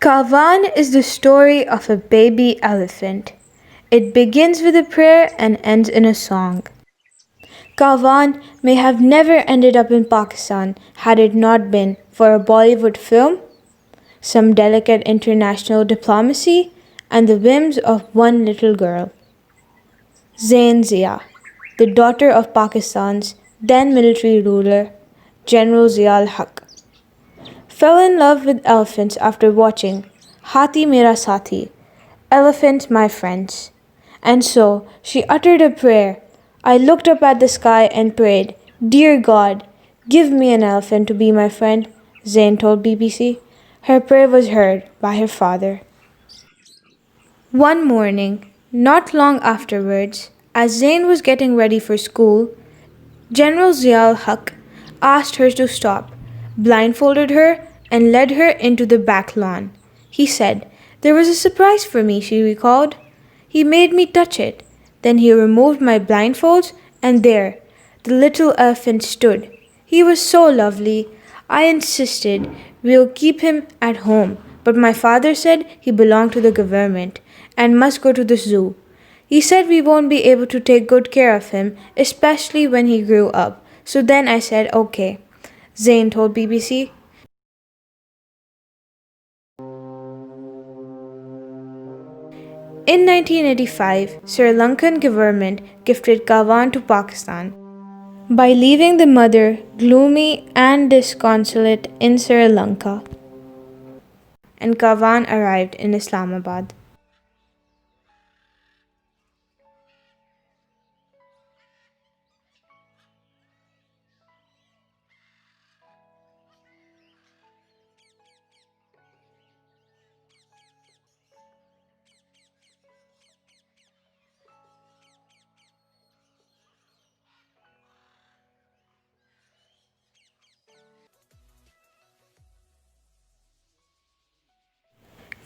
Kaavan is the story of a baby elephant. It begins with a prayer and ends in a song. Kaavan may have never ended up in Pakistan had it not been for a Bollywood film, some delicate international diplomacy, and the whims of one little girl. Zain Zia, the daughter of Pakistan's then military ruler, General Zia Haq, fell in love with elephants after watching Hathi Mera Sathi, Elephants My Friends. And so she uttered a prayer. I looked up at the sky and prayed, Dear God, give me an elephant to be my friend, Zain told BBC. Her prayer was heard by her father. One morning, not long afterwards, as Zain was getting ready for school, General Ziaul Haq asked her to stop, blindfolded her, and led her into the back lawn. He said, There was a surprise for me, she recalled. He made me touch it. Then he removed my blindfolds, and there, the little elephant stood. He was so lovely. I insisted we'll keep him at home, but my father said he belonged to the government and must go to the zoo. He said we won't be able to take good care of him, especially when he grew up. So then I said, okay, Zain told BBC. In 1985, Sri Lankan government gifted Kaavan to Pakistan by leaving the mother gloomy and disconsolate in Sri Lanka, and Kaavan arrived in Islamabad.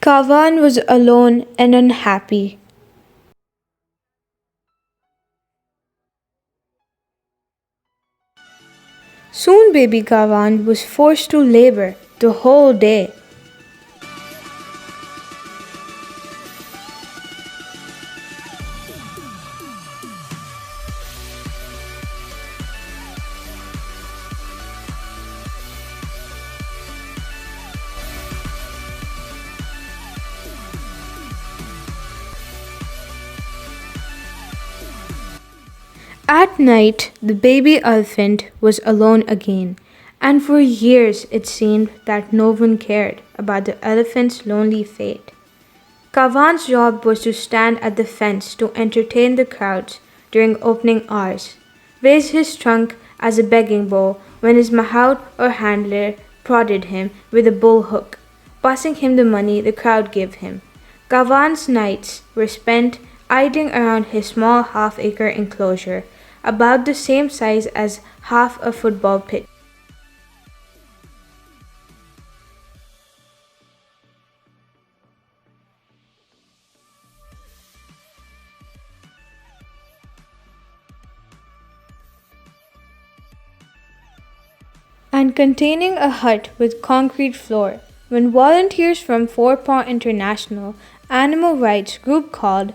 Kaavan was alone and unhappy. Soon baby Kaavan was forced to labor the whole day. At night, the baby elephant was alone again, and for years it seemed that no one cared about the elephant's lonely fate. Kaavan's job was to stand at the fence to entertain the crowds during opening hours, raise his trunk as a begging bowl when his mahout or handler prodded him with a bull hook, passing him the money the crowd gave him. Kaavan's nights were spent idling around his small half-acre enclosure, about the same size as half a football pitch. And containing a hut with concrete floor. When volunteers from Four Paw International animal rights group called,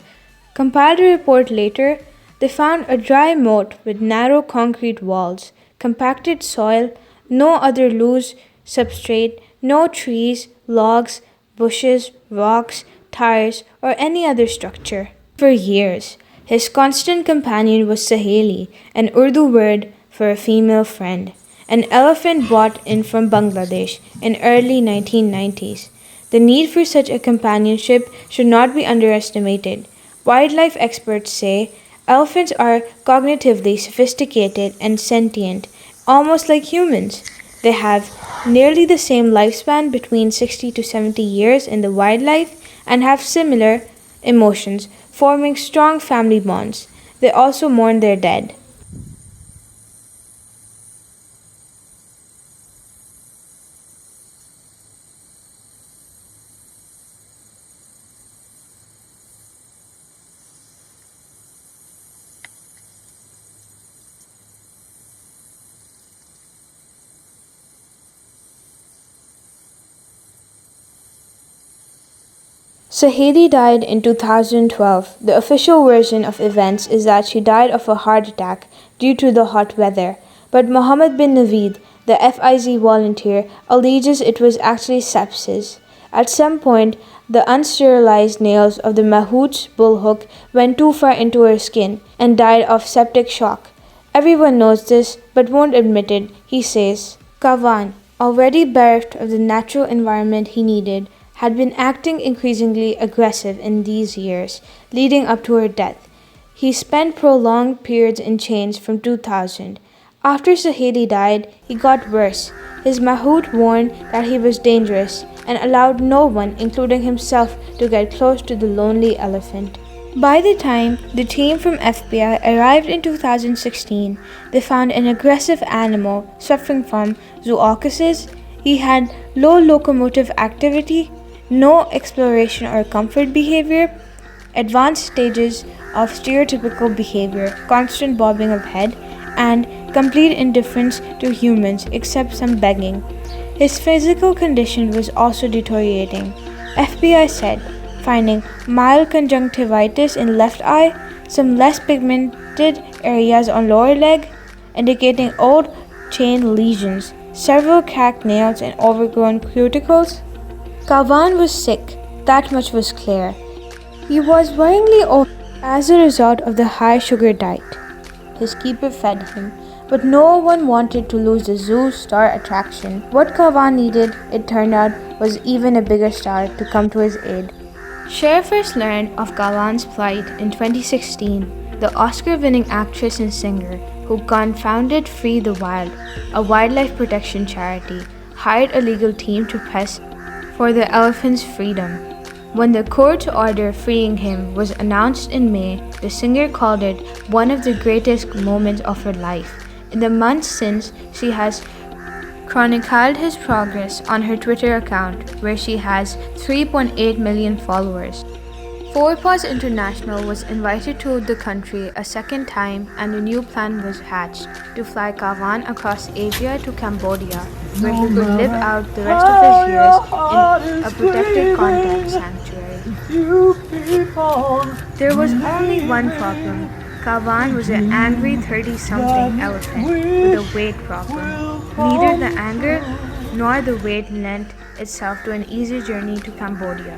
compiled a report later, they found a dry moat with narrow concrete walls, compacted soil, no other loose substrate, no trees, logs, bushes, rocks, tires, or any other structure. For years, his constant companion was Saheli, an Urdu word for a female friend, an elephant brought in from Bangladesh in early 1990s. The need for such a companionship should not be underestimated. Wildlife experts say elephants are cognitively sophisticated and sentient, almost like humans. They have nearly the same lifespan, between 60 to 70 years in the wildlife, and have similar emotions, forming strong family bonds. They also mourn their dead. Sahedi died in 2012. The official version of events is that she died of a heart attack due to the hot weather, but Mohammed bin Naveed, the FIZ volunteer, alleges it was actually sepsis. At some point, the unsterilized nails of the mahout's bullhook went too far into her skin and died of septic shock. Everyone knows this but won't admit it, he says. Kaavan, already bereft of the natural environment he needed, had been acting increasingly aggressive in these years, leading up to her death. He spent prolonged periods in chains from 2000. After Sahedi died, he got worse. His mahout warned that he was dangerous and allowed no one, including himself, to get close to the lonely elephant. By the time the team from FBI arrived in 2016, they found an aggressive animal suffering from zoochosis. He had low locomotive activity, no exploration or comfort behavior, advanced stages of stereotypical behavior, constant bobbing of head, and complete indifference to humans except some begging. His physical condition was also deteriorating. FBI said, finding mild conjunctivitis in left eye, some less pigmented areas on lower leg, indicating old chain lesions, several cracked nails and overgrown cuticles. Kaavan was sick, that much was clear. He was worryingly old as a result of the high sugar diet. His keeper fed him, but no one wanted to lose the zoo star attraction. What Kaavan needed, it turned out, was even a bigger star to come to his aid. Cher first learned of Kaavan's plight in 2016. The Oscar-winning actress and singer, who founded Free the Wild, a wildlife protection charity, hired a legal team to press for the elephant's freedom. When the court's order freeing him was announced in May, the singer called it one of the greatest moments of her life. In the months since, she has chronicled his progress on her Twitter account, where she has 3.8 million followers. Four Paws International was invited to the country a second time, and a new plan was hatched to fly Kaavan across Asia to Cambodia, where he could live out the rest of his years in a protected content sanctuary. There was only one problem. Kaavan was an angry 30-something elephant with a weight problem. Neither the anger nor the weight lent itself to an easy journey to Cambodia.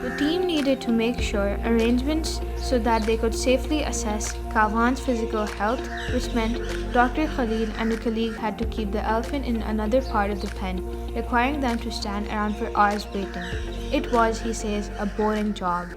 The team needed to make sure arrangements so that they could safely assess Kaavan's physical health, which meant Dr. Khalil and a colleague had to keep the elephant in another part of the pen, requiring them to stand around for hours waiting. It was, he says, a boring job.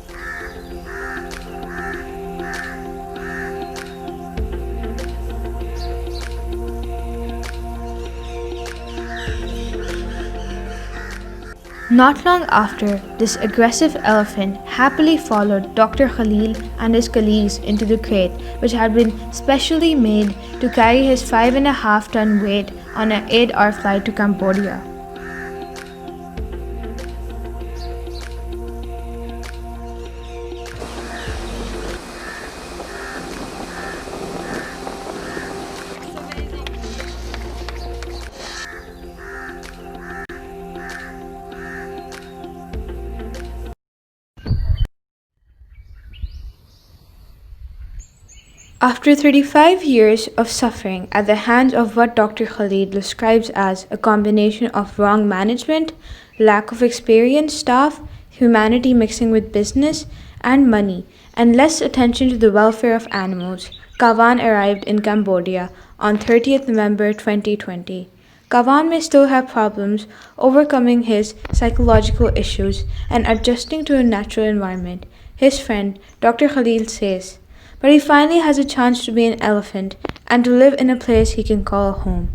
Not long after, this aggressive elephant happily followed Dr. Khalil and his colleagues into the crate, which had been specially made to carry his 5.5-ton weight on an 8-hour flight to Cambodia. After 35 years of suffering at the hands of what Dr. Khalid describes as a combination of wrong management, lack of experienced staff, humanity mixing with business and money, and less attention to the welfare of animals, Kaavan arrived in Cambodia on 30th November 2020. Kaavan may still have problems overcoming his psychological issues and adjusting to a natural environment, his friend Dr. Khalil says, but he finally has a chance to be an elephant and to live in a place he can call home.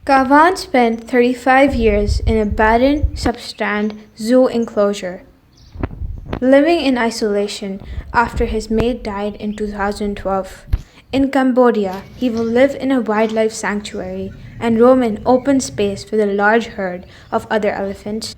Kaavan spent 35 years in a Baden substrand zoo enclosure, living in isolation after his mate died in 2012. In Cambodia, he will live in a wildlife sanctuary and roam in open space with a large herd of other elephants.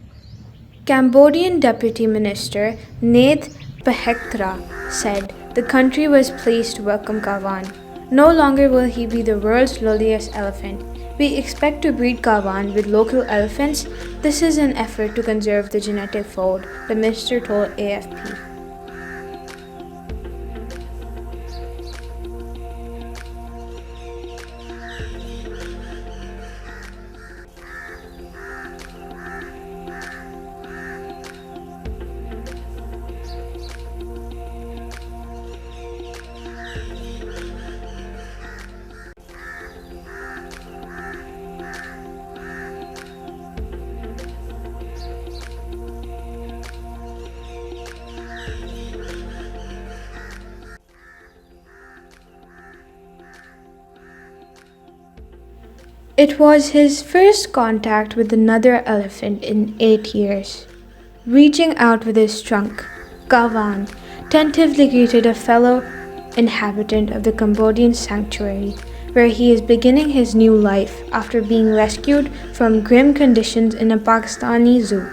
Cambodian Deputy Minister Nath Pahektra said the country was pleased to welcome Kaavan. No longer will he be the world's loneliest elephant. We expect to breed Kaavan with local elephants. This is an effort to conserve the genetic fold, the minister told AFP. It was his first contact with another elephant in 8 years. Reaching out with his trunk, Kaavan tentatively greeted a fellow inhabitant of the Cambodian sanctuary, where he is beginning his new life after being rescued from grim conditions in a Pakistani zoo.